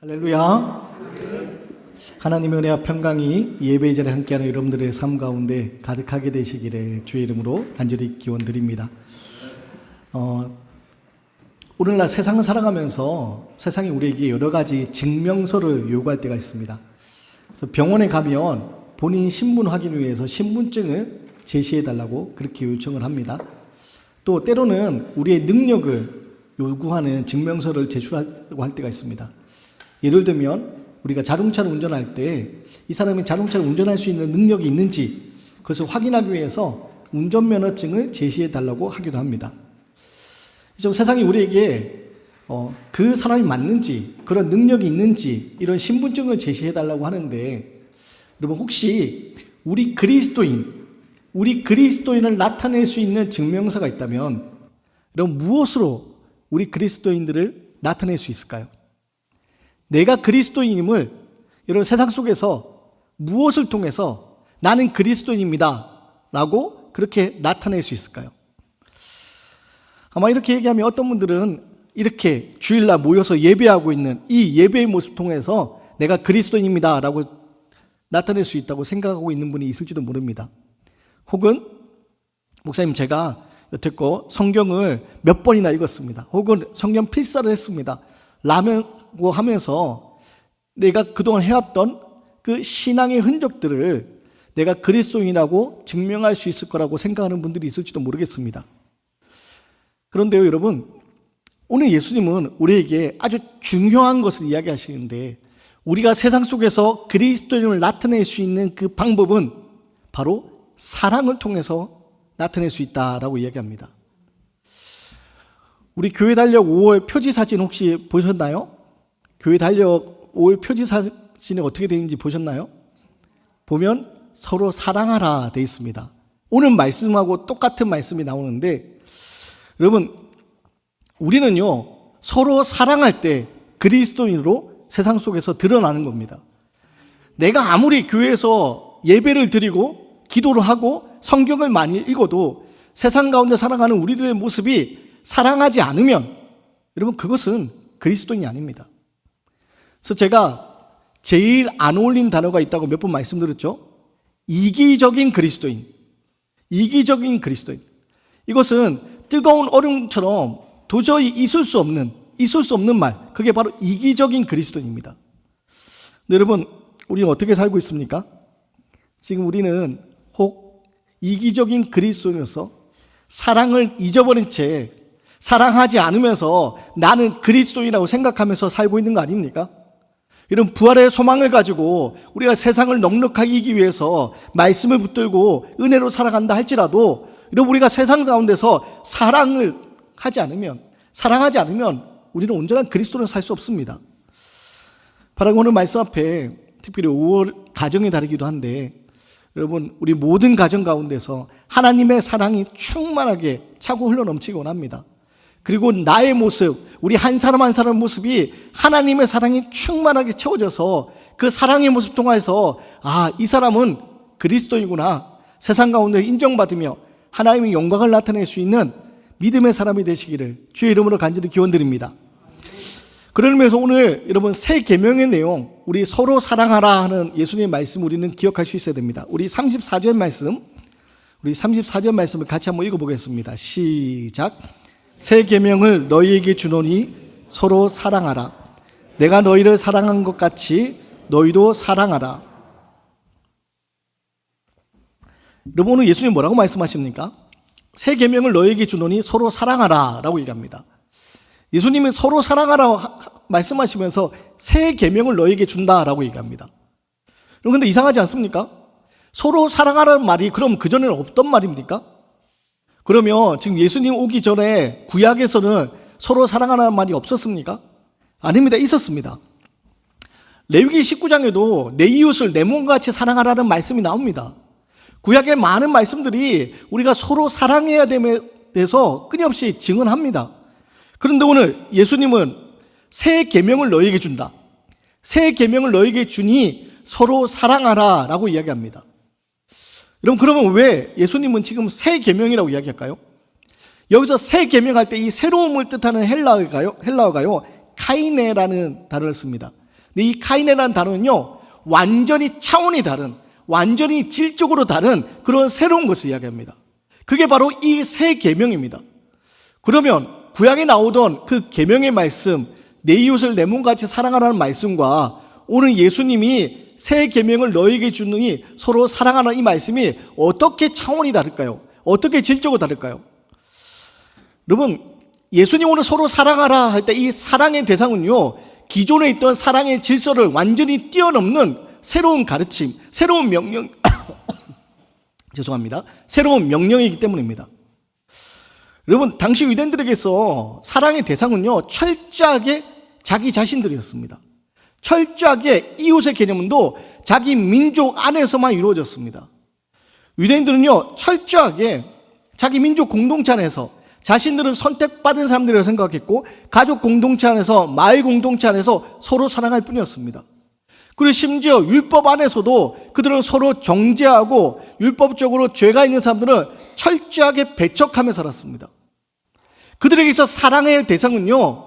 할렐루야. 하나님의 은혜와 평강이 예배의 자리에 함께하는 여러분들의 삶 가운데 가득하게 되시기를 주의 이름으로 간절히 기원드립니다. 오늘날 세상을 살아가면서 세상이 우리에게 여러 가지 증명서를 요구할 때가 있습니다. 그래서 병원에 가면 본인 신분 확인을 위해서 신분증을 제시해 달라고 그렇게 요청을 합니다. 또 때로는 우리의 능력을 요구하는 증명서를 제출하려고 할 때가 있습니다. 예를 들면 우리가 자동차를 운전할 때 이 사람이 자동차를 운전할 수 있는 능력이 있는지 그것을 확인하기 위해서 운전면허증을 제시해 달라고 하기도 합니다. 세상이 우리에게 그 사람이 맞는지 그런 능력이 있는지 이런 신분증을 제시해 달라고 하는데, 여러분 혹시 우리 그리스도인을 나타낼 수 있는 증명서가 있다면 여러분 무엇으로 우리 그리스도인들을 나타낼 수 있을까요? 내가 그리스도인임을 여러분 세상 속에서 무엇을 통해서 나는 그리스도인입니다 라고 그렇게 나타낼 수 있을까요? 아마 이렇게 얘기하면 어떤 분들은 이렇게 주일날 모여서 예배하고 있는 이 예배의 모습 통해서 내가 그리스도인입니다 라고 나타낼 수 있다고 생각하고 있는 분이 있을지도 모릅니다. 혹은 목사님 제가 여태껏 성경을 몇 번이나 읽었습니다. 혹은 성경 필사를 했습니다 라고 하면서 내가 그동안 해왔던 그 신앙의 흔적들을 내가 그리스도인이라고 증명할 수 있을 거라고 생각하는 분들이 있을지도 모르겠습니다. 그런데요 여러분, 오늘 예수님은 우리에게 아주 중요한 것을 이야기하시는데, 우리가 세상 속에서 그리스도인을 나타낼 수 있는 그 방법은 바로 사랑을 통해서 나타낼 수 있다라고 이야기합니다. 우리 교회 달력 5월 표지 사진 혹시 보셨나요? 교회 달력 5월 표지 사진이 어떻게 되는지 보셨나요? 보면 서로 사랑하라 되어 있습니다. 오늘 말씀하고 똑같은 말씀이 나오는데, 여러분 우리는요 서로 사랑할 때 그리스도인으로 세상 속에서 드러나는 겁니다. 내가 아무리 교회에서 예배를 드리고 기도를 하고 성경을 많이 읽어도 세상 가운데 살아가는 우리들의 모습이 사랑하지 않으면 여러분 그것은 그리스도인이 아닙니다. 그래서 제가 제일 안 어울린 단어가 있다고 몇 번 말씀드렸죠. 이기적인 그리스도인. 이것은 뜨거운 얼음처럼 도저히 있을 수 없는 말, 그게 바로 이기적인 그리스도인입니다. 근데 여러분 우리는 어떻게 살고 있습니까? 지금 우리는 혹 이기적인 그리스도인으로서 사랑을 잊어버린 채 사랑하지 않으면서 나는 그리스도인이라고 생각하면서 살고 있는 거 아닙니까? 이런 부활의 소망을 가지고 우리가 세상을 넉넉하게 이기기 위해서 말씀을 붙들고 은혜로 살아간다 할지라도, 이런 우리가 세상 가운데서 사랑하지 않으면 우리는 온전한 그리스도인으로 살 수 없습니다. 바라고 오늘 말씀 앞에 특별히 5월 가정의 달이기도 한데, 여러분 우리 모든 가정 가운데서 하나님의 사랑이 충만하게 차고 흘러넘치기 원합니다. 그리고 나의 모습, 우리 한 사람 한 사람 모습이 하나님의 사랑이 충만하게 채워져서 그 사랑의 모습 통해서 이 사람은 그리스도이구나, 세상 가운데 인정받으며 하나님의 영광을 나타낼 수 있는 믿음의 사람이 되시기를 주의 이름으로 간절히 기원드립니다. 그러면서 오늘 여러분 새 계명의 내용, 우리 서로 사랑하라 하는 예수님의 말씀 우리는 기억할 수 있어야 됩니다. 우리 34절 말씀을 같이 한번 읽어보겠습니다. 시작. 새 계명을 너희에게 주노니 서로 사랑하라. 내가 너희를 사랑한 것 같이 너희도 사랑하라. 여러분 오늘 예수님 뭐라고 말씀하십니까? 새 계명을 너희에게 주노니 서로 사랑하라 라고 얘기합니다. 예수님은 서로 사랑하라고 말씀하시면서 새 계명을 너희에게 준다라고 얘기합니다. 그런데 이상하지 않습니까? 서로 사랑하라는 말이 그럼 그전에는 없던 말입니까? 그러면 지금 예수님 오기 전에 구약에서는 서로 사랑하라는 말이 없었습니까? 아닙니다. 있었습니다. 레위기 19장에도 내 이웃을 내 몸같이 사랑하라는 말씀이 나옵니다. 구약의 많은 말씀들이 우리가 서로 사랑해야 됨에 대해서 끊임없이 증언합니다. 그런데 오늘 예수님은 새 계명을 너희에게 준다. 새 계명을 너희에게 주니 서로 사랑하라 라고 이야기합니다. 여러분 그러면 왜 예수님은 지금 새 계명이라고 이야기할까요? 여기서 새 계명할 때 이 새로움을 뜻하는 헬라어가요 카이네라는 단어를 씁니다. 근데 이 카이네라는 단어는요, 완전히 차원이 다른, 완전히 질적으로 다른 그런 새로운 것을 이야기합니다. 그게 바로 이 새 계명입니다. 그러면 구약에 나오던 그 계명의 말씀, 내 이웃을 내 몸같이 사랑하라는 말씀과 오늘 예수님이 새 계명을 너에게 주느니 서로 사랑하라는 이 말씀이 어떻게 차원이 다를까요? 어떻게 질적으로 다를까요? 여러분, 예수님 오늘 서로 사랑하라 할 때 이 사랑의 대상은요, 기존에 있던 사랑의 질서를 완전히 뛰어넘는 새로운 가르침, 새로운 명령, 죄송합니다. 새로운 명령이기 때문입니다. 여러분, 당시 유대인들에게서 사랑의 대상은요, 철저하게 자기 자신들이었습니다. 철저하게 이웃의 개념도 자기 민족 안에서만 이루어졌습니다. 유대인들은요, 철저하게 자기 민족 공동체 안에서 자신들은 선택받은 사람들이라고 생각했고, 가족 공동체 안에서, 마을 공동체 안에서 서로 사랑할 뿐이었습니다. 그리고 심지어 율법 안에서도 그들은 서로 정죄하고 율법적으로 죄가 있는 사람들은 철저하게 배척하며 살았습니다. 그들에게서 사랑의 대상은요,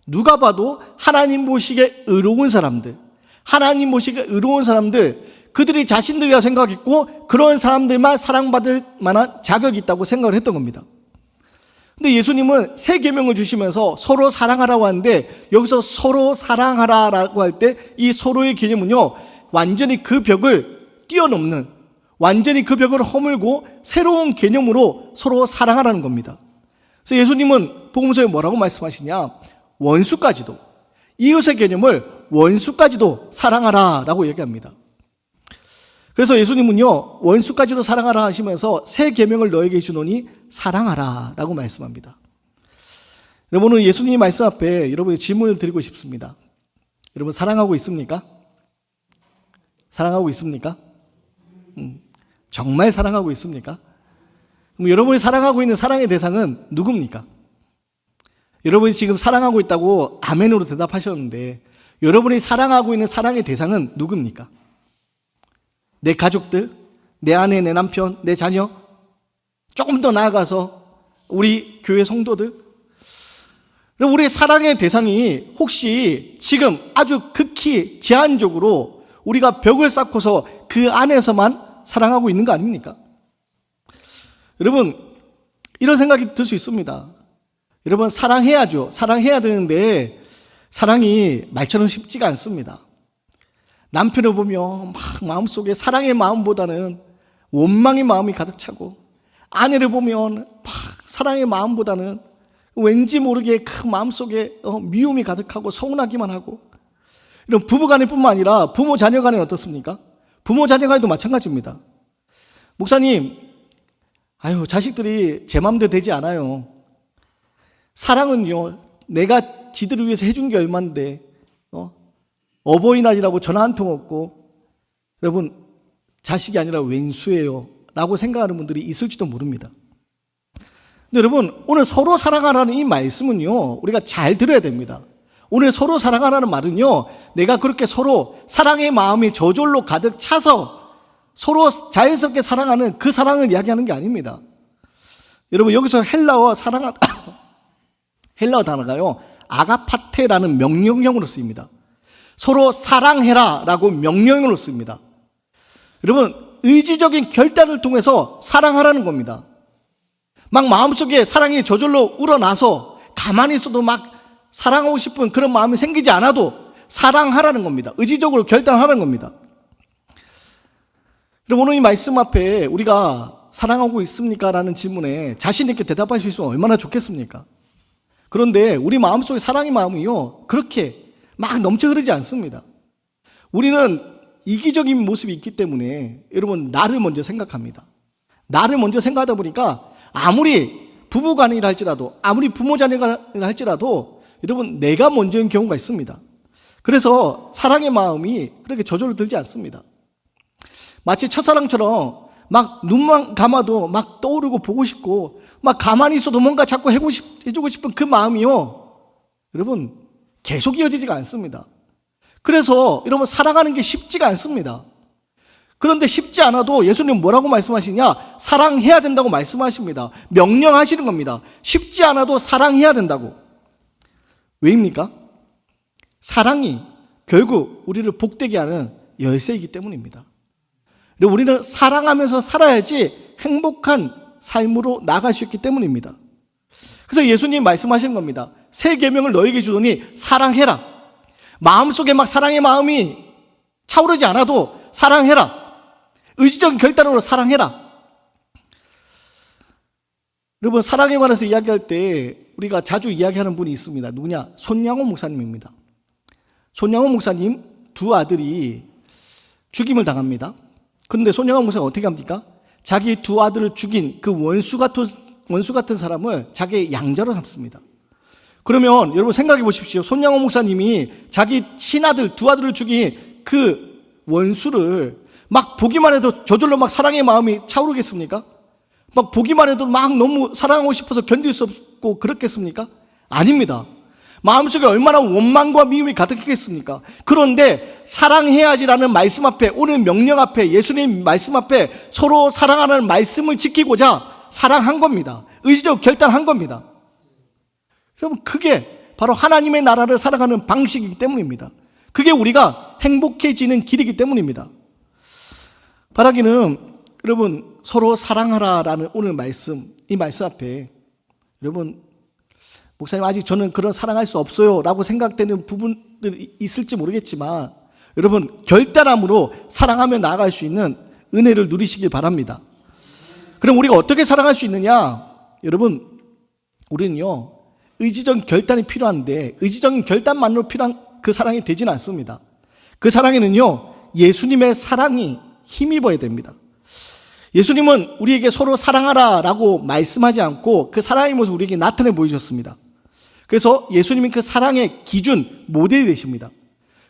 누가 봐도 하나님 보시기에 의로운 사람들, 하나님 보시기에 의로운 사람들, 그들이 자신들이라 생각했고 그런 사람들만 사랑받을 만한 자격이 있다고 생각을 했던 겁니다. 근데 예수님은 새 계명을 주시면서 서로 사랑하라고 하는데, 여기서 서로 사랑하라라고 할 때 이 서로의 개념은요, 완전히 그 벽을 뛰어넘는, 완전히 그 벽을 허물고 새로운 개념으로 서로 사랑하라는 겁니다. 그래서 예수님은 복음서에 뭐라고 말씀하시냐? 원수까지도, 이웃의 개념을 원수까지도 사랑하라라고 얘기합니다. 그래서 예수님은요, 원수까지도 사랑하라 하시면서 새 계명을 너에게 주노니 사랑하라라고 말씀합니다. 여러분, 오늘 예수님의 말씀 앞에 여러분의 질문을 드리고 싶습니다. 여러분, 사랑하고 있습니까? 사랑하고 있습니까? 정말 사랑하고 있습니까? 그럼 여러분이 사랑하고 있는 사랑의 대상은 누굽니까? 여러분이 지금 사랑하고 있다고 아멘으로 대답하셨는데, 여러분이 사랑하고 있는 사랑의 대상은 누굽니까? 내 가족들, 내 아내, 내 남편, 내 자녀, 조금 더 나아가서 우리 교회 성도들. 우리 사랑의 대상이 혹시 지금 아주 극히 제한적으로 우리가 벽을 쌓고서 그 안에서만 사랑하고 있는 거 아닙니까? 여러분, 이런 생각이 들 수 있습니다. 여러분, 사랑해야죠. 사랑해야 되는데 사랑이 말처럼 쉽지가 않습니다. 남편을 보면 막 마음속에 사랑의 마음보다는 원망의 마음이 가득 차고, 아내를 보면 막 사랑의 마음보다는 왠지 모르게 그 마음속에 미움이 가득하고 서운하기만 하고, 이런 부부간에 뿐만 아니라 부모 자녀 간에는 어떻습니까? 부모 자녀 간에도 마찬가지입니다. 목사님, 자식들이 제 마음대로 되지 않아요. 사랑은요, 내가 지들을 위해서 해준 게 얼만데 어버이날이라고 전화 한 통 없고, 여러분, 자식이 아니라 왼수예요 라고 생각하는 분들이 있을지도 모릅니다. 근데 여러분, 오늘 서로 사랑하라는 이 말씀은요, 우리가 잘 들어야 됩니다. 오늘 서로 사랑하라는 말은요, 내가 그렇게 서로 사랑의 마음이 저절로 가득 차서 서로 자연스럽게 사랑하는 그 사랑을 이야기하는 게 아닙니다. 여러분, 여기서 헬라어 단어가요, 아가파테라는 명령형으로 쓰입니다. 서로 사랑해라 라고 명령으로 씁니다. 여러분, 의지적인 결단을 통해서 사랑하라는 겁니다. 막 마음속에 사랑이 저절로 우러나서 가만히 있어도 막 사랑하고 싶은 그런 마음이 생기지 않아도 사랑하라는 겁니다. 의지적으로 결단하라는 겁니다. 여러분, 오늘 이 말씀 앞에 우리가 사랑하고 있습니까? 라는 질문에 자신 있게 대답할 수 있으면 얼마나 좋겠습니까? 그런데 우리 마음속에 사랑의 마음이요, 그렇게 막 넘쳐 흐르지 않습니다. 우리는 이기적인 모습이 있기 때문에 여러분, 나를 먼저 생각합니다. 나를 먼저 생각하다 보니까 아무리 부부간이라 할지라도, 아무리 부모 자녀가 할지라도 여러분, 내가 먼저인 경우가 있습니다. 그래서 사랑의 마음이 그렇게 저절로 들지 않습니다. 마치 첫사랑처럼 막 눈만 감아도 막 떠오르고 보고 싶고, 막 가만히 있어도 뭔가 자꾸 해주고 싶은 그 마음이요, 여러분, 계속 이어지지가 않습니다. 그래서 여러분, 사랑하는 게 쉽지가 않습니다. 그런데 쉽지 않아도 예수님 뭐라고 말씀하시냐? 사랑해야 된다고 말씀하십니다. 명령하시는 겁니다. 쉽지 않아도 사랑해야 된다고. 왜입니까? 사랑이 결국 우리를 복되게 하는 열쇠이기 때문입니다. 그리고 우리는 사랑하면서 살아야지 행복한 삶으로 나아갈 수 있기 때문입니다. 그래서 예수님 말씀하시는 겁니다. 새 계명을 너에게 주노니 사랑해라. 마음속에 막 사랑의 마음이 차오르지 않아도 사랑해라. 의지적인 결단으로 사랑해라. 여러분, 사랑에 관해서 이야기할 때 우리가 자주 이야기하는 분이 있습니다. 누구냐? 손양호 목사님입니다. 손양호 목사님 두 아들이 죽임을 당합니다. 그런데 손양호 목사가 어떻게 합니까? 자기 두 아들을 죽인 그 원수 같은 사람을 자기의 양자로 삼습니다. 그러면 여러분 생각해 보십시오. 손양호 목사님이 자기 친아들 두 아들을 죽인 그 원수를 막 보기만 해도 저절로 막 사랑의 마음이 차오르겠습니까? 막 보기만 해도 막 너무 사랑하고 싶어서 견딜 수 없고 그렇겠습니까? 아닙니다. 마음속에 얼마나 원망과 미움이 가득했겠습니까? 그런데 사랑해야지라는 말씀 앞에, 오늘 명령 앞에, 예수님 말씀 앞에 서로 사랑하는 말씀을 지키고자 사랑한 겁니다. 의지적으로 결단한 겁니다. 여러분, 그게 바로 하나님의 나라를 살아가는 방식이기 때문입니다. 그게 우리가 행복해지는 길이기 때문입니다. 바라기는 여러분, 서로 사랑하라라는 오늘 말씀, 이 말씀 앞에 여러분, 목사님 아직 저는 그런 사랑할 수 없어요 라고 생각되는 부분들이 있을지 모르겠지만 여러분, 결단함으로 사랑하며 나아갈 수 있는 은혜를 누리시길 바랍니다. 그럼 우리가 어떻게 사랑할 수 있느냐? 여러분, 우리는요, 의지적인 결단이 필요한데 의지적인 결단만으로 필요한 그 사랑이 되지는 않습니다. 그 사랑에는요, 예수님의 사랑이 힘입어야 됩니다. 예수님은 우리에게 서로 사랑하라 라고 말씀하지 않고 그 사랑의 모습을 우리에게 나타내 보이셨습니다. 그래서 예수님은 그 사랑의 기준, 모델이 되십니다.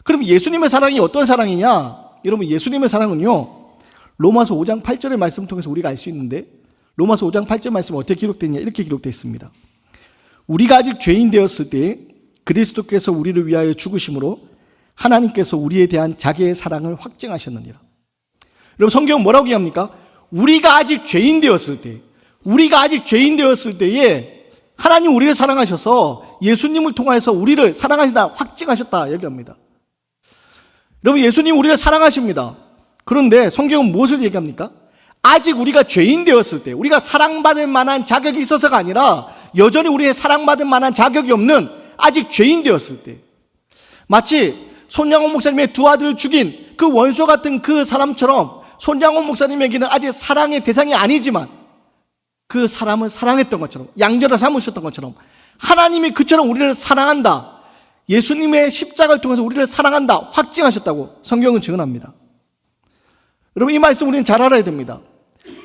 그럼 예수님의 사랑이 어떤 사랑이냐? 여러분, 예수님의 사랑은요, 로마서 5장 8절의 말씀을 통해서 우리가 알 수 있는데, 로마서 5장 8절 말씀은 어떻게 기록되냐? 이렇게 기록되어 있습니다. 우리가 아직 죄인 되었을 때 그리스도께서 우리를 위하여 죽으심으로 하나님께서 우리에 대한 자기의 사랑을 확증하셨느니라. 여러분, 성경은 뭐라고 얘기합니까? 우리가 아직 죄인 되었을 때에 하나님 우리를 사랑하셔서 예수님을 통해서 우리를 사랑하시다, 확증하셨다 얘기합니다. 여러분, 예수님 우리를 사랑하십니다. 그런데 성경은 무엇을 얘기합니까? 아직 우리가 죄인 되었을 때, 우리가 사랑받을 만한 자격이 있어서가 아니라 여전히 우리의 사랑받을 만한 자격이 없는 아직 죄인 되었을 때, 마치 손양호 목사님의 두 아들을 죽인 그 원수 같은 그 사람처럼 손양호 목사님에게는 아직 사랑의 대상이 아니지만 그 사람을 사랑했던 것처럼, 양자로 삼으셨던 것처럼 하나님이 그처럼 우리를 사랑한다, 예수님의 십자가를 통해서 우리를 사랑한다 확증하셨다고 성경은 증언합니다. 여러분, 이 말씀 우리는 잘 알아야 됩니다.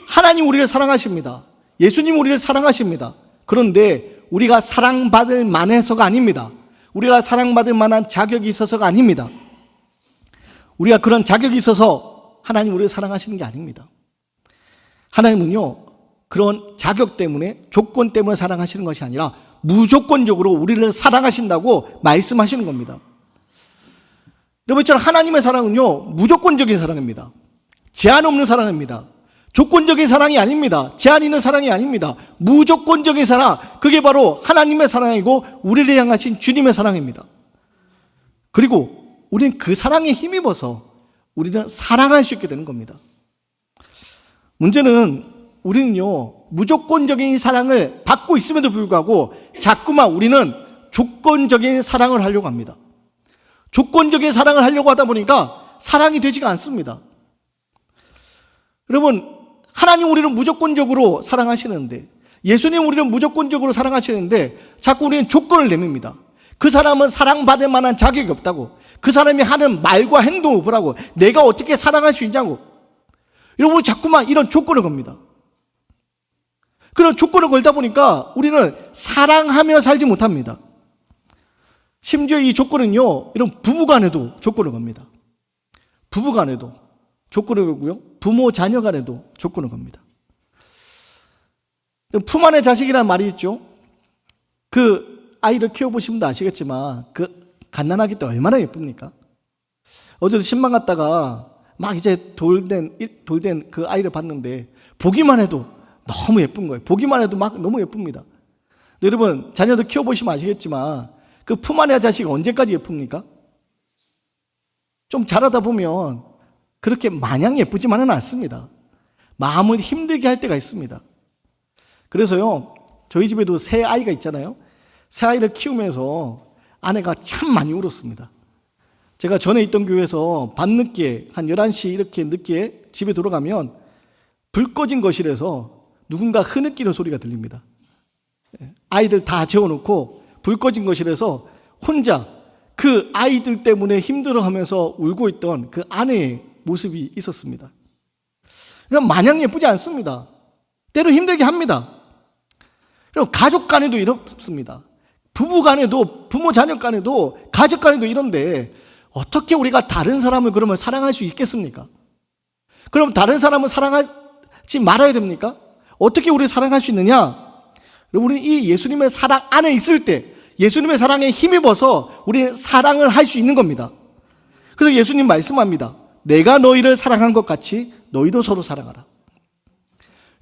하나님 우리를 사랑하십니다. 예수님 우리를 사랑하십니다. 그런데 우리가 사랑받을 만해서가 아닙니다. 우리가 사랑받을 만한 자격이 있어서가 아닙니다. 우리가 그런 자격이 있어서 하나님 우리를 사랑하시는 게 아닙니다. 하나님은요, 그런 자격 때문에, 조건 때문에 사랑하시는 것이 아니라 무조건적으로 우리를 사랑하신다고 말씀하시는 겁니다. 여러분, 저는 하나님의 사랑은요, 무조건적인 사랑입니다. 제한 없는 사랑입니다. 조건적인 사랑이 아닙니다. 제한 있는 사랑이 아닙니다. 무조건적인 사랑, 그게 바로 하나님의 사랑이고 우리를 향하신 주님의 사랑입니다. 그리고 우리는 그 사랑에 힘입어서 우리는 사랑할 수 있게 되는 겁니다. 문제는 우리는요, 무조건적인 사랑을 받고 있음에도 불구하고 자꾸만 우리는 조건적인 사랑을 하려고 합니다. 조건적인 사랑을 하려고 하다 보니까 사랑이 되지가 않습니다. 여러분, 하나님 우리를 무조건적으로 사랑하시는데, 예수님 우리를 무조건적으로 사랑하시는데 자꾸 우리는 조건을 내밉니다. 그 사람은 사랑받을 만한 자격이 없다고, 그 사람이 하는 말과 행동을 보라고, 내가 어떻게 사랑할 수 있냐고. 여러분, 우리 자꾸만 이런 조건을 겁니다. 그런 조건을 걸다 보니까 우리는 사랑하며 살지 못합니다. 심지어 이 조건은요, 이런 부부간에도 조건을 겁니다. 부부간에도 조건을 걸고요, 부모 자녀 간에도 조건을 겁니다. 품 안의 자식이라는 말이 있죠. 그 아이를 키워보신 분도 아시겠지만 그 갓난아기 때 얼마나 예쁩니까? 어제도 신방 갔다가 막 이제 돌된 그 아이를 봤는데 보기만 해도 너무 예쁜 거예요. 보기만 해도 막 너무 예쁩니다. 여러분, 자녀들 키워보시면 아시겠지만 그 품 안의 자식이 언제까지 예쁩니까? 좀 자라다 보면 그렇게 마냥 예쁘지만은 않습니다. 마음을 힘들게 할 때가 있습니다. 그래서요, 저희 집에도 새 아이가 있잖아요. 새 아이를 키우면서 아내가 참 많이 울었습니다. 제가 전에 있던 교회에서 밤늦게 한 11시 이렇게 늦게 집에 돌아가면 불 꺼진 거실에서 누군가 흐느끼는 소리가 들립니다. 아이들 다 재워놓고 불 꺼진 거실에서 혼자 그 아이들 때문에 힘들어하면서 울고 있던 그 아내의 모습이 있었습니다. 그럼 마냥 예쁘지 않습니다. 때로 힘들게 합니다. 그럼 가족 간에도 이렇습니다. 부부 간에도, 부모 자녀 간에도, 가족 간에도 이런데 어떻게 우리가 다른 사람을 그러면 사랑할 수 있겠습니까? 그럼 다른 사람을 사랑하지 말아야 됩니까? 어떻게 우리를 사랑할 수 있느냐? 우리는 이 예수님의 사랑 안에 있을 때 예수님의 사랑에 힘입어서 우리는 사랑을 할 수 있는 겁니다. 그래서 예수님 말씀합니다. 내가 너희를 사랑한 것 같이 너희도 서로 사랑하라.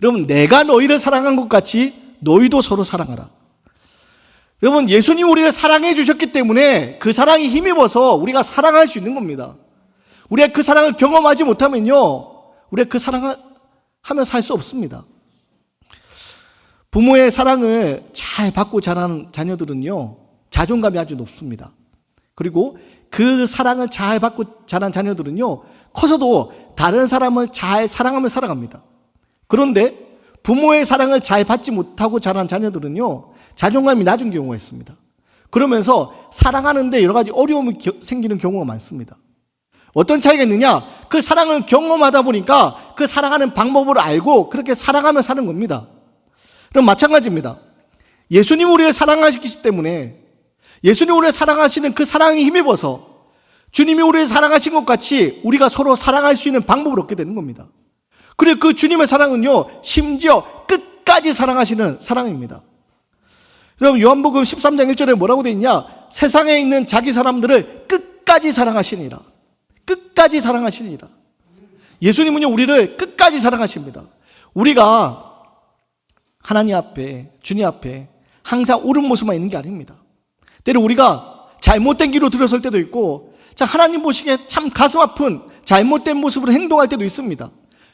여러분, 내가 너희를 사랑한 것 같이 너희도 서로 사랑하라. 여러분, 예수님 우리를 사랑해 주셨기 때문에 그 사랑에 힘입어서 우리가 사랑할 수 있는 겁니다. 우리가 그 사랑을 경험하지 못하면요, 우리가 그 사랑을 하며 살 수 없습니다. 부모의 사랑을 잘 받고 자란 자녀들은요, 자존감이 아주 높습니다. 그리고 그 사랑을 잘 받고 자란 자녀들은요, 커서도 다른 사람을 잘 사랑하며 살아갑니다. 그런데 부모의 사랑을 잘 받지 못하고 자란 자녀들은요, 자존감이 낮은 경우가 있습니다. 그러면서 사랑하는데 여러 가지 어려움이 생기는 경우가 많습니다. 어떤 차이가 있느냐? 그 사랑을 경험하다 보니까 그 사랑하는 방법을 알고 그렇게 사랑하며 사는 겁니다. 그럼 마찬가지입니다. 예수님 우리를 사랑하시기 때문에 예수님 우리를 사랑하시는 그 사랑에 힘입어서 주님이 우리를 사랑하신 것 같이 우리가 서로 사랑할 수 있는 방법을 얻게 되는 겁니다. 그리고 그 주님의 사랑은요, 심지어 끝까지 사랑하시는 사랑입니다. 여러분, 요한복음 13장 1절에 뭐라고 되어 있냐? 세상에 있는 자기 사람들을 끝까지 사랑하시니라. 끝까지 사랑하시니라. 예수님은요, 우리를 끝까지 사랑하십니다. 우리가 하나님 앞에, 주님 앞에 항상 옳은 모습만 있는 게 아닙니다. 때로 우리가 잘못된 길로 들어설 때도 있고, 하나님 보시기에 참 가슴 아픈 잘못된 모습으로 행동할 때도 있습니다.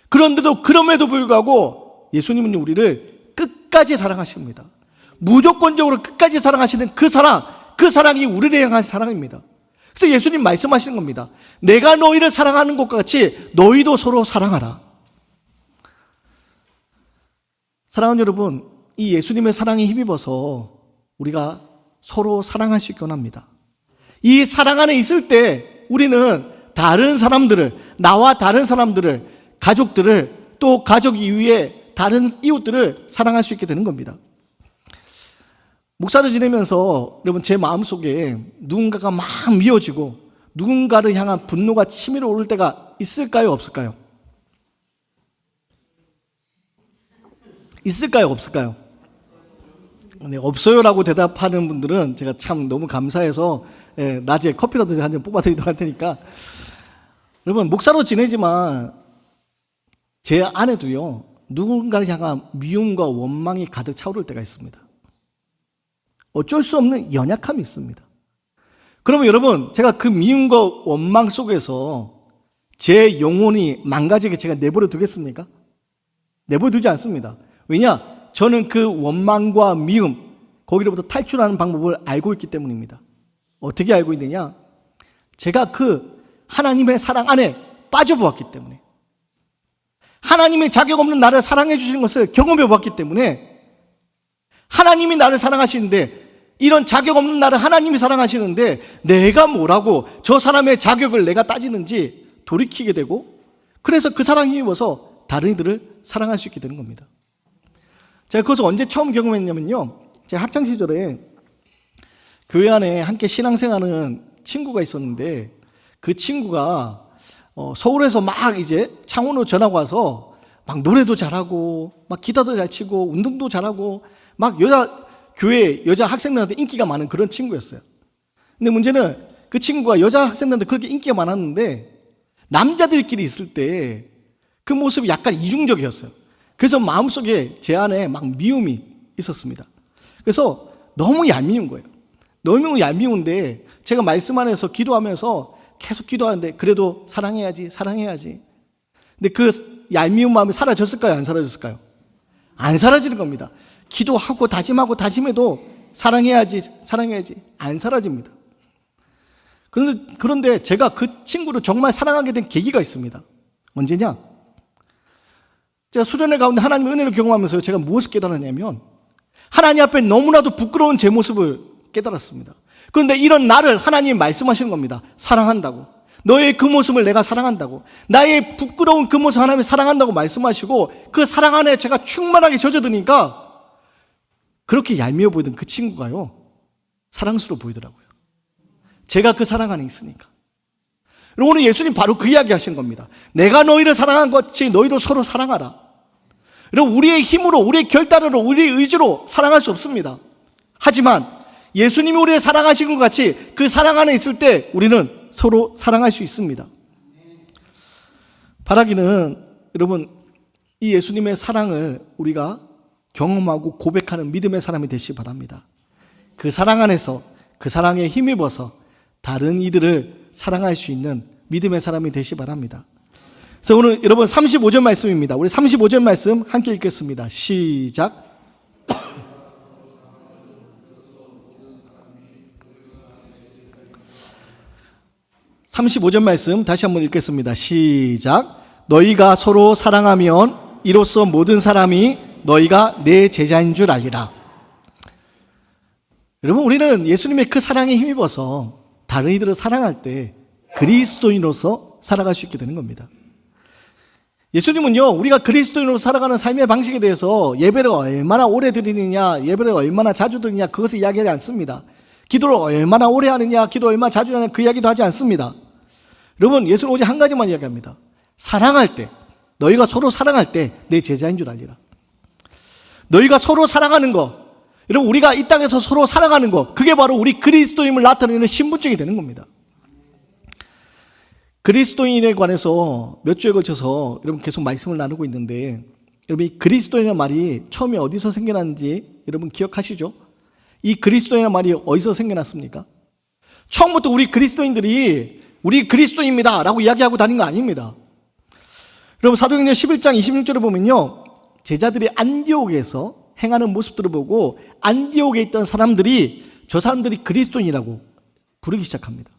그런데도, 그럼에도 불구하고 예수님은 우리를 끝까지 사랑하십니다. 무조건적으로 끝까지 사랑하시는 그 사랑이 우리를 향한 사랑입니다. 그래서 예수님 말씀하시는 겁니다. 내가 너희를 사랑하는 것 같이 너희도 서로 사랑하라. 사랑하는 여러분, 이 예수님의 사랑에 힘입어서 우리가 서로 사랑할 수 있게 원합니다. 이 사랑 안에 있을 때 우리는 다른 사람들을, 나와 다른 사람들을, 가족들을, 또 가족 이후에 다른 이웃들을 사랑할 수 있게 되는 겁니다. 목사를 지내면서 여러분, 제 마음속에 누군가가 막 미워지고 누군가를 향한 분노가 치밀어 오를 때가 있을까요, 없을까요? 있을까요, 없을까요? 네, 없어요라고 대답하는 분들은 제가 참 너무 감사해서 낮에 커피라도 한 잔 뽑아드리도록 할 테니까. 여러분, 목사로 지내지만 제 안에도요, 누군가를 향한 미움과 원망이 가득 차오를 때가 있습니다. 어쩔 수 없는 연약함이 있습니다. 그러면 여러분, 제가 그 미움과 원망 속에서 제 영혼이 망가지게 제가 내버려 두겠습니까? 내버려 두지 않습니다. 왜냐? 저는 그 원망과 미움, 거기로부터 탈출하는 방법을 알고 있기 때문입니다. 어떻게 알고 있느냐? 제가 그 하나님의 사랑 안에 빠져보았기 때문에, 하나님의 자격 없는 나를 사랑해 주시는 것을 경험해 보았기 때문에, 하나님이 나를 사랑하시는데, 이런 자격 없는 나를 하나님이 사랑하시는데 내가 뭐라고 저 사람의 자격을 내가 따지는지 돌이키게 되고, 그래서 그 사랑에 힘입어서 다른 이들을 사랑할 수 있게 되는 겁니다. 제가 그것을 언제 처음 경험했냐면요, 제가 학창시절에 교회 안에 함께 신앙생활하는 친구가 있었는데, 그 친구가 서울에서 막 이제 창원으로 전학 와서 막 노래도 잘하고 막 기타도 잘 치고 운동도 잘하고 막 교회 여자 학생들한테 인기가 많은 그런 친구였어요. 근데 문제는 그 친구가 여자 학생들한테 그렇게 인기가 많았는데 남자들끼리 있을 때 그 모습이 약간 이중적이었어요. 그래서 마음속에 제 안에 막 미움이 있었습니다. 그래서 너무 얄미운 거예요. 너무 얄미운데 제가 말씀 안에서 기도하면서 계속 기도하는데 그래도 사랑해야지. 근데 그 얄미운 마음이 사라졌을까요? 안 사라졌을까요? 안 사라지는 겁니다. 기도하고 다짐해도 사랑해야지 안 사라집니다. 그런데 제가 그 친구를 정말 사랑하게 된 계기가 있습니다. 언제냐? 제가 수련회 가운데 하나님의 은혜를 경험하면서 제가 무엇을 깨달았냐면 하나님 앞에 너무나도 부끄러운 제 모습을 깨달았습니다. 그런데 이런 나를 하나님이 말씀하시는 겁니다. 사랑한다고. 너의 그 모습을 내가 사랑한다고. 나의 부끄러운 그 모습 하나님이 사랑한다고 말씀하시고 그 사랑 안에 제가 충만하게 젖어드니까 그렇게 얄미워 보이던 그 친구가요, 사랑스러워 보이더라고요. 제가 그 사랑 안에 있으니까. 오늘 예수님 바로 그 이야기 하신 겁니다. 내가 너희를 사랑한 것 같이 너희도 서로 사랑하라. 여러분, 우리의 힘으로, 우리의 결단으로, 우리의 의지로 사랑할 수 없습니다. 하지만 예수님이 우리를 사랑하신 것 같이 그 사랑 안에 있을 때 우리는 서로 사랑할 수 있습니다. 바라기는 여러분, 이 예수님의 사랑을 우리가 경험하고 고백하는 믿음의 사람이 되시기 바랍니다. 그 사랑 안에서 그 사랑에 힘입어서 다른 이들을 사랑할 수 있는 믿음의 사람이 되시기 바랍니다. 그래서 오늘 여러분 35절 말씀입니다. 우리 35절 말씀 함께 읽겠습니다. 시작. 35절 말씀 다시 한번 읽겠습니다. 시작. 너희가 서로 사랑하면 이로써 모든 사람이 너희가 내 제자인 줄 알리라. 여러분, 우리는 예수님의 그 사랑에 힘입어서 다른 이들을 사랑할 때 그리스도인으로서 살아갈 수 있게 되는 겁니다. 예수님은요, 우리가 그리스도인으로 살아가는 삶의 방식에 대해서 예배를 얼마나 오래 드리느냐, 예배를 얼마나 자주 드리느냐, 그것을 이야기하지 않습니다. 기도를 얼마나 오래 하느냐, 기도 얼마나 자주 하느냐, 그 이야기도 하지 않습니다. 여러분, 예수는 오직 한 가지만 이야기합니다. 사랑할 때, 너희가 서로 사랑할 때 내 제자인 줄 알리라. 너희가 서로 사랑하는 거, 여러분, 우리가 이 땅에서 서로 사랑하는 거, 그게 바로 우리 그리스도인을 나타내는 신분증이 되는 겁니다. 그리스도인에 관해서 몇 주에 걸쳐서 여러분 계속 말씀을 나누고 있는데, 여러분 이 그리스도인이라는 말이 처음에 어디서 생겨났는지 여러분 기억하시죠? 이 그리스도인이라는 말이 어디서 생겨났습니까? 처음부터 우리 그리스도인들이 우리 그리스도인입니다 라고 이야기하고 다닌 거 아닙니다. 여러분 사도행전 11장 26절에 보면요, 제자들이 안디옥에서 행하는 모습들을 보고 안디옥에 있던 사람들이 저 사람들이 그리스도인이라고 부르기 시작합니다.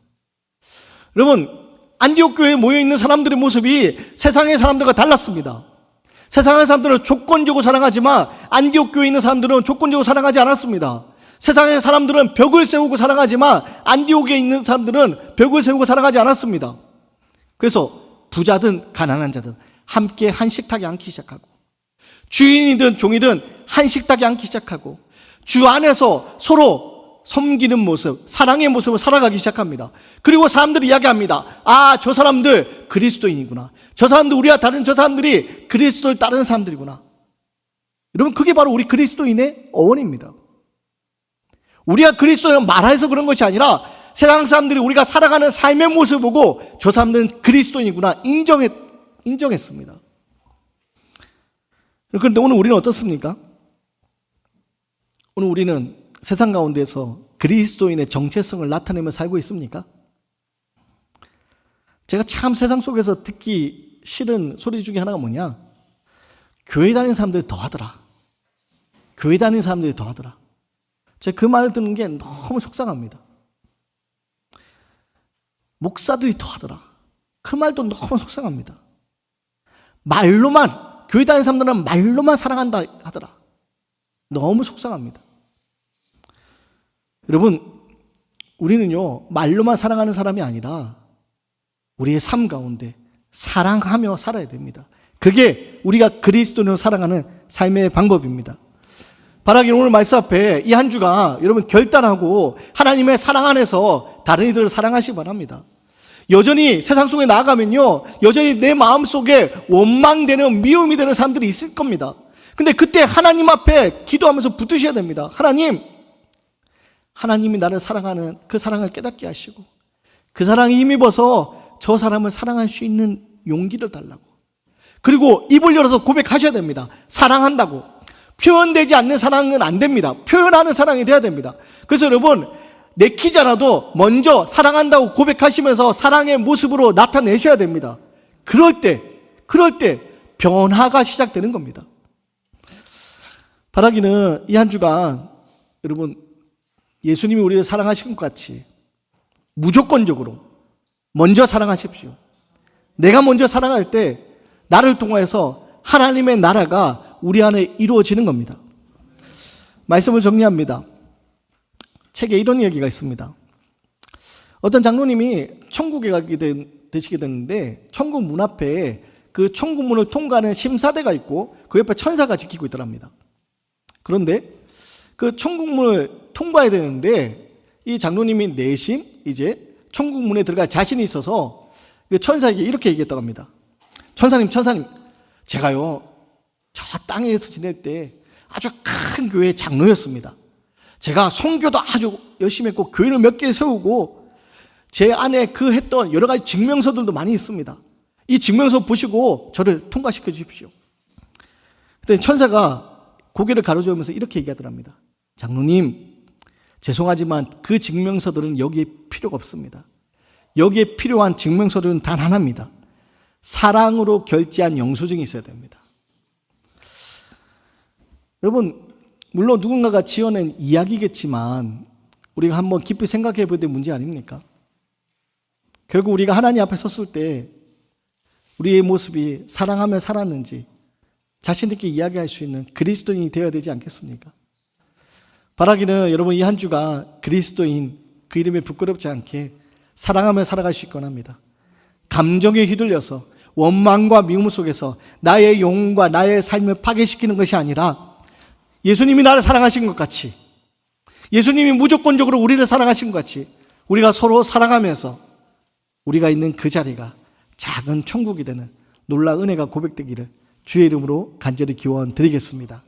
여러분, 안디옥 교회에 모여있는 사람들의 모습이 세상의 사람들과 달랐습니다. 세상의 사람들은 조건적으로 사랑하지만 안디옥 교회에 있는 사람들은 조건적으로 사랑하지 않았습니다. 세상의 사람들은 벽을 세우고 사랑하지만 안디옥에 있는 사람들은 벽을 세우고 사랑하지 않았습니다. 그래서 부자든 가난한 자든 함께 한 식탁에 앉기 시작하고, 주인이든 종이든 한 식탁에 앉기 시작하고, 주 안에서 서로 섬기는 모습, 사랑의 모습을 살아가기 시작합니다. 그리고 사람들이 이야기합니다. 아, 저 사람들 그리스도인이구나. 저 사람들, 우리와 다른 저 사람들이 그리스도를 따르는 사람들이구나. 여러분, 그게 바로 우리 그리스도인의 어원입니다. 우리가 그리스도인을 말해서 그런 것이 아니라 세상 사람들이 우리가 살아가는 삶의 모습을 보고 저 사람들은 그리스도인이구나 인정했습니다. 그런데 오늘 우리는 어떻습니까? 오늘 우리는 세상 가운데서 그리스도인의 정체성을 나타내며 살고 있습니까? 제가 참 세상 속에서 듣기 싫은 소리 중에 하나가 뭐냐? 교회 다니는 사람들이 더하더라. 교회 다니는 사람들이 더하더라. 제가 그 말을 듣는 게 너무 속상합니다. 목사들이 더하더라. 그 말도 너무 속상합니다. 말로만, 교회 다니는 사람들은 말로만 사랑한다 하더라. 너무 속상합니다. 여러분, 우리는요, 말로만 사랑하는 사람이 아니라 우리의 삶 가운데 사랑하며 살아야 됩니다. 그게 우리가 그리스도인으로 살아가는 삶의 방법입니다. 바라기는 오늘 말씀 앞에 이 한 주가 여러분 결단하고 하나님의 사랑 안에서 다른 이들을 사랑하시기 바랍니다. 여전히 세상 속에 나아가면요, 여전히 내 마음속에 원망되는, 미움이 되는 사람들이 있을 겁니다. 근데 그때 하나님 앞에 기도하면서 붙으셔야 됩니다. 하나님이 나를 사랑하는 그 사랑을 깨닫게 하시고 그 사랑에 힘입어서 저 사람을 사랑할 수 있는 용기를 달라고. 그리고 입을 열어서 고백하셔야 됩니다. 사랑한다고. 표현되지 않는 사랑은 안 됩니다. 표현하는 사랑이 돼야 됩니다. 그래서 여러분, 내키잖아도 먼저 사랑한다고 고백하시면서 사랑의 모습으로 나타내셔야 됩니다. 그럴 때 변화가 시작되는 겁니다. 바라기는 이 한 주간 여러분 예수님이 우리를 사랑하신 것 같이 무조건적으로 먼저 사랑하십시오. 내가 먼저 사랑할 때 나를 통해서 하나님의 나라가 우리 안에 이루어지는 겁니다. 말씀을 정리합니다. 책에 이런 이야기가 있습니다. 어떤 장로님이 천국에 되시게 됐는데 천국 문 앞에 그 천국 문을 통과하는 심사대가 있고 그 옆에 천사가 지키고 있더랍니다. 그런데 그 천국 문을 통과해야 되는데 이 장로님이 내심 이제 천국 문에 들어갈 자신이 있어서 그 천사에게 이렇게 얘기했다고 합니다. 천사님, 제가요 저 땅에서 지낼 때 아주 큰 교회의 장로였습니다. 제가 선교도 아주 열심히 했고 교회를 몇 개 세우고 제 안에 그 했던 여러 가지 증명서들도 많이 있습니다. 이 증명서 보시고 저를 통과시켜 주십시오. 그때 천사가 고개를 가로저으면서 이렇게 얘기하더랍니다. 장로님, 죄송하지만 그 증명서들은 여기에 필요가 없습니다. 여기에 필요한 증명서들은 단 하나입니다. 사랑으로 결제한 영수증이 있어야 됩니다. 여러분, 물론 누군가가 지어낸 이야기겠지만 우리가 한번 깊이 생각해 볼 때 문제 아닙니까? 결국 우리가 하나님 앞에 섰을 때 우리의 모습이 사랑하며 살았는지 자신 있게 이야기할 수 있는 그리스도인이 되어야 되지 않겠습니까? 바라기는 여러분 이 한 주가 그리스도인 그 이름에 부끄럽지 않게 사랑하며 살아갈 수 있건 합니다. 감정에 휘둘려서 원망과 미움 속에서 나의 영혼과 나의 삶을 파괴시키는 것이 아니라 예수님이 나를 사랑하신 것 같이, 예수님이 무조건적으로 우리를 사랑하신 것 같이 우리가 서로 사랑하면서 우리가 있는 그 자리가 작은 천국이 되는 놀라운 은혜가 고백되기를 주의 이름으로 간절히 기원 드리겠습니다.